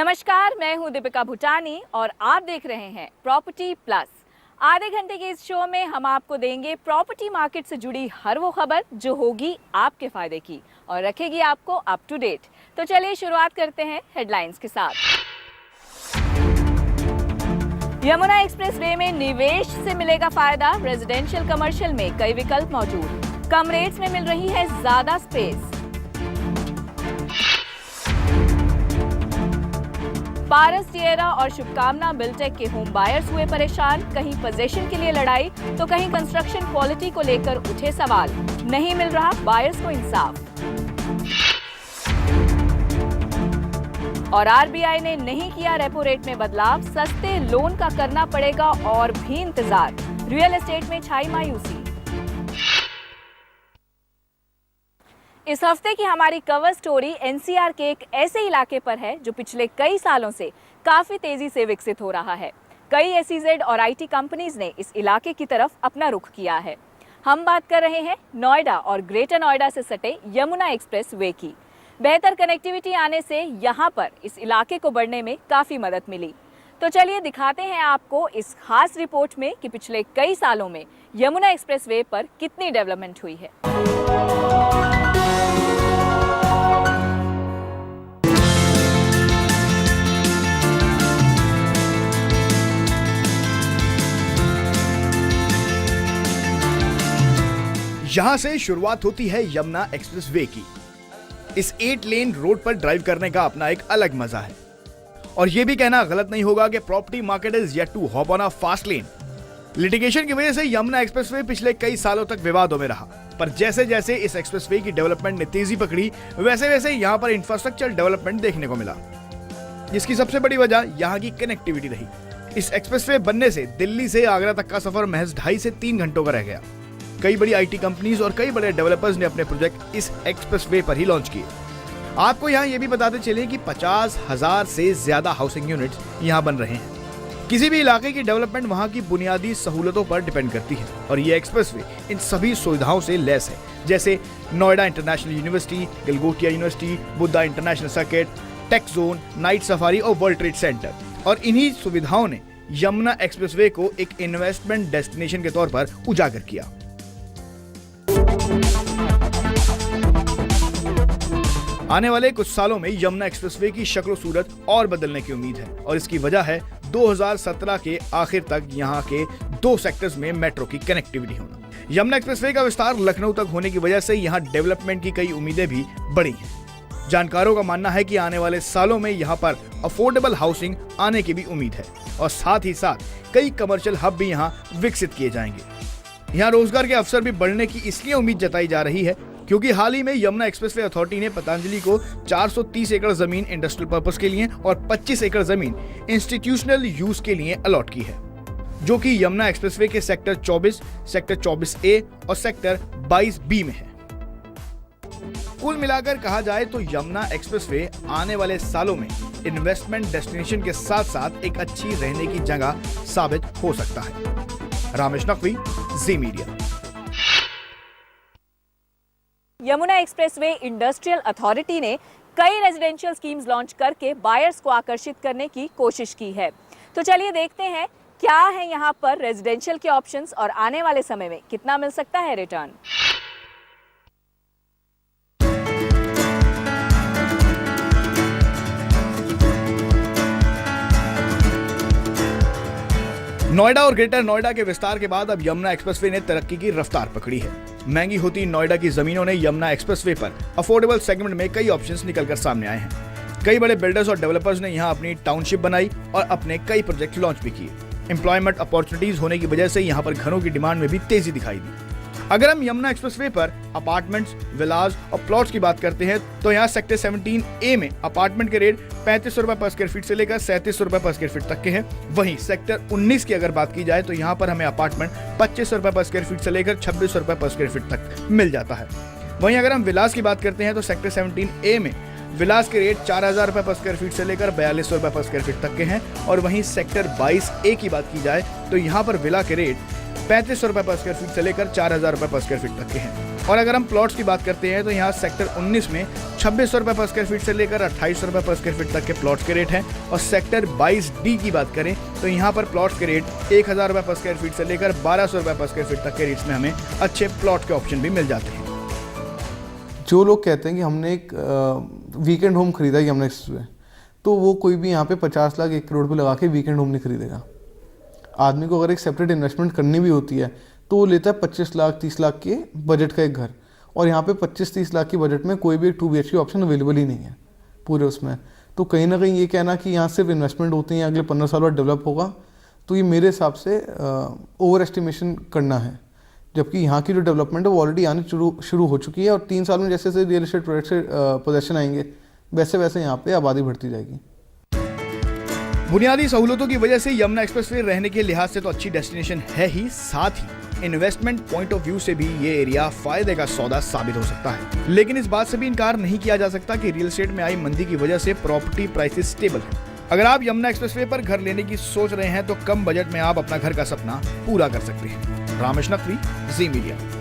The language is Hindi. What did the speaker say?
नमस्कार, मैं हूं दीपिका भूटानी और आप देख रहे हैं प्रॉपर्टी प्लस। आधे घंटे के इस शो में हम आपको देंगे प्रॉपर्टी मार्केट से जुड़ी हर वो खबर जो होगी आपके फायदे की और रखेगी आपको अप टू डेट। तो चलिए शुरुआत करते हैं हेडलाइंस के साथ। यमुना एक्सप्रेस वे में निवेश से मिलेगा फायदा। रेजिडेंशियल कमर्शियल में कई विकल्प मौजूद। कम रेट्स में मिल रही है ज्यादा स्पेस। पारस टिएरा और शुभकामना बिल्टेक के होम बायर्स हुए परेशान। कहीं पोजीशन के लिए लड़ाई तो कहीं कंस्ट्रक्शन क्वालिटी को लेकर उठे सवाल। नहीं मिल रहा बायर्स को इंसाफ। और आरबीआई ने नहीं किया रेपो रेट में बदलाव। सस्ते लोन का करना पड़ेगा और भी इंतजार। रियल एस्टेट में छाई मायूसी। इस हफ्ते की हमारी कवर स्टोरी एनसीआर के एक ऐसे इलाके पर है जो पिछले कई सालों से काफी तेजी से विकसित हो रहा है। कई एसईजेड और आईटी कंपनीज ने इस इलाके की तरफ अपना रुख किया है। हम बात कर रहे हैं नोएडा और ग्रेटर नोएडा से सटे यमुना एक्सप्रेस वे की। बेहतर कनेक्टिविटी आने से यहाँ पर इस इलाके को बढ़ने में काफी मदद मिली। तो चलिए दिखाते हैं आपको इस खास रिपोर्ट में कि पिछले कई सालों में यमुना एक्सप्रेस वे पर कितनी डेवलपमेंट हुई है। यहां से शुरुआत होती है यमुना एक्सप्रेस वे की। इस 8 लेन रोड पर ड्राइव करने का अपना एक अलग मजा है और यह भी कहना गलत नहीं होगा कि property market is yet to hop on a fast lane. Litigation की वजह से यमुना एक्सप्रेस वे पिछले कई सालों तक विवादों में रहा, पर जैसे जैसे इस एक्सप्रेस वे की डेवलपमेंट ने तेजी पकड़ी वैसे वैसे यहाँ पर इंफ्रास्ट्रक्चर डेवलपमेंट देखने को मिला, जिसकी सबसे बड़ी वजह यहाँ की कनेक्टिविटी रही। इस एक्सप्रेस वे बनने से दिल्ली से आगरा तक का सफर महज 2.5 से 3 घंटों का रह गया। कई बड़ी आईटी कंपनीज और कई बड़े डेवलपर्स ने अपने प्रोजेक्ट इस एक्सप्रेस वे पर ही लॉन्च किए। आपको यहाँ ये भी बताते चले कि 50,000 से ज्यादा हाउसिंग यूनिट्स यहाँ बन रहे हैं। किसी भी इलाके की डेवलपमेंट वहाँ की बुनियादी सहूलतों पर डिपेंड करती है और ये एक्सप्रेस वे इन सभी सुविधाओं से लैस है, जैसे Noida international university, Galgotia university, Buddha international circuit, take zone, night safari और वर्ल्ड ट्रेड सेंटर। और इन्हीं सुविधाओं ने यमुना एक्सप्रेस वे को एक इन्वेस्टमेंट डेस्टिनेशन के तौर पर उजागर किया। आने वाले कुछ सालों में यमुना एक्सप्रेसवे की शक्ल सूरत और बदलने की उम्मीद है और इसकी वजह है 2017 के आखिर तक यहाँ के 2 सेक्टर्स में मेट्रो की कनेक्टिविटी होना। यमुना एक्सप्रेसवे का विस्तार लखनऊ तक होने की वजह से यहाँ डेवलपमेंट की कई उम्मीदें भी बढ़ी हैं। जानकारों का मानना है कि आने वाले सालों में यहाँ पर अफोर्डेबल हाउसिंग आने की भी उम्मीद है और साथ ही साथ कई कमर्शियल हब भी यहाँ विकसित किए जाएंगे। यहाँ रोजगार के अवसर भी बढ़ने की इसलिए उम्मीद जताई जा रही है क्योंकि हाल ही में यमुना एक्सप्रेसवे अथॉरिटी ने पतंजलि को 430 एकड़ जमीन इंडस्ट्रियल पर्पस के लिए और 25 एकड़ जमीन इंस्टीट्यूशनल यूज के लिए अलॉट की है, जो कि यमुना एक्सप्रेसवे के सेक्टर 24, सेक्टर 24A और सेक्टर 22B में है। कुल मिलाकर कहा जाए तो यमुना एक्सप्रेसवे आने वाले सालों में इन्वेस्टमेंट डेस्टिनेशन के साथ साथ एक अच्छी रहने की जगह साबित हो सकता है। Ramesh Naqvi, Zee media. Yamuna expressway industrial authority ने कई रेजिडेंशियल स्कीम्स लॉन्च करके बायर्स को आकर्षित करने की कोशिश की है। तो चलिए देखते हैं क्या है यहाँ पर रेजिडेंशियल के ऑप्शंस और आने वाले समय में कितना मिल सकता है रिटर्न। नोएडा और ग्रेटर नोएडा के विस्तार के बाद अब यमुना एक्सप्रेसवे ने तरक्की की रफ्तार पकड़ी है। महंगी होती नोएडा की जमीनों ने यमुना एक्सप्रेसवे पर अफोर्डेबल सेगमेंट में कई ऑप्शंस निकलकर सामने आए हैं। कई बड़े बिल्डर्स और डेवलपर्स ने यहाँ अपनी टाउनशिप बनाई और अपने कई प्रोजेक्ट लॉन्च भी किए। एम्प्लॉयमेंट अपॉर्चुनिटीज होने की वजह से यहाँ पर घरों की डिमांड में भी तेजी दिखाई दी। अगर हम यमुना एक्सप्रेसवे पर अपार्टमेंट्स, विलाज और प्लॉट्स की बात करते हैं तो यहाँ सेक्टर 17A में अपार्टमेंट के रेट 3500 रुपए पर स्क्वायर फीट से लेकर 3700 रुपए पर स्क्वायर फीट तक के हैं। वहीं सेक्टर 19 की अगर बात की जाए तो यहाँ पर हमें अपार्टमेंट 2500 रुपए पर स्क्वायर फीट से लेकर 2600 रुपए पर स्क्वायर फीट तक मिल जाता है। वहीं अगर हम विलास की बात करते हैं तो सेक्टर 17A में विलास के रेट 4000 रुपए पर स्क्वायर फीट से लेकर 4200 रुपए पर स्क्वायर फीट तक के हैं। और वहीं सेक्टर 22A की बात की जाए तो यहाँ पर विला के रेट 3500 रुपए पर स्क्वायर फीट से लेकर 4000 रुपए पर स्क्वायर फीट तक के हैं। और अगर हम प्लॉट्स की बात करते हैं तो यहाँ सेक्टर 19 में 2600 रुपये पर स्क्वायर फीट से लेकर 2800 रुपये पर स्क्वायर फीट तक के प्लॉट्स के रेट हैं। और सेक्टर 22D की बात करें तो यहाँ पर प्लॉट्स के रेट 1000 रुपये पर स्क्वायर फीट से लेकर 1200 रुपये पर स्क्वायर फीट तक के रेट्स में हमें अच्छे प्लॉट के ऑप्शन भी मिल जाते हैं। जो लोग कहते हैं कि हमने एक वीकेंड होम खरीदा यमुना एक्सप्रेस वे, तो वो कोई भी यहाँ पे 50 लाख 1 करोड़ पे लगा के वीकेंड होम नहीं खरीदेगा। आदमी को अगर एक सेपरेट इन्वेस्टमेंट करनी भी होती है तो वो लेता है 25 लाख 30 लाख के बजट का एक घर, और यहाँ पे 25-30 लाख की बजट में कोई भी एक 2 BHK ऑप्शन अवेलेबल ही नहीं है पूरे उसमें। तो कहीं ना कहीं ये कहना कि यहाँ सिर्फ इन्वेस्टमेंट होती है अगले 15 साल बाद डेवलप होगा, तो ये मेरे हिसाब से ओवर एस्टिमेशन करना है। जबकि यहाँ की जो डेवलपमेंट है वो ऑलरेडी आनी शुरू हो चुकी है, और 3 साल में जैसे जैसे रियल एस्टेट प्रोजेक्ट से पोजेशन आएंगे वैसे वैसे यहाँ पे आबादी बढ़ती जाएगी। बुनियादी सहूलतों की वजह से यमुना एक्सप्रेसवे रहने के लिहाज से तो अच्छी डेस्टिनेशन है ही, साथ ही इन्वेस्टमेंट पॉइंट ऑफ व्यू से भी ये एरिया फायदे का सौदा साबित हो सकता है। लेकिन इस बात से भी इनकार नहीं किया जा सकता कि रियल एस्टेट में आई मंदी की वजह से प्रॉपर्टी प्राइसेस स्टेबल है। अगर आप यमुना एक्सप्रेसवे पर घर लेने की सोच रहे हैं तो कम बजट में आप अपना घर का सपना पूरा कर सकते हैं। Ramesh Naqvi, Zee media.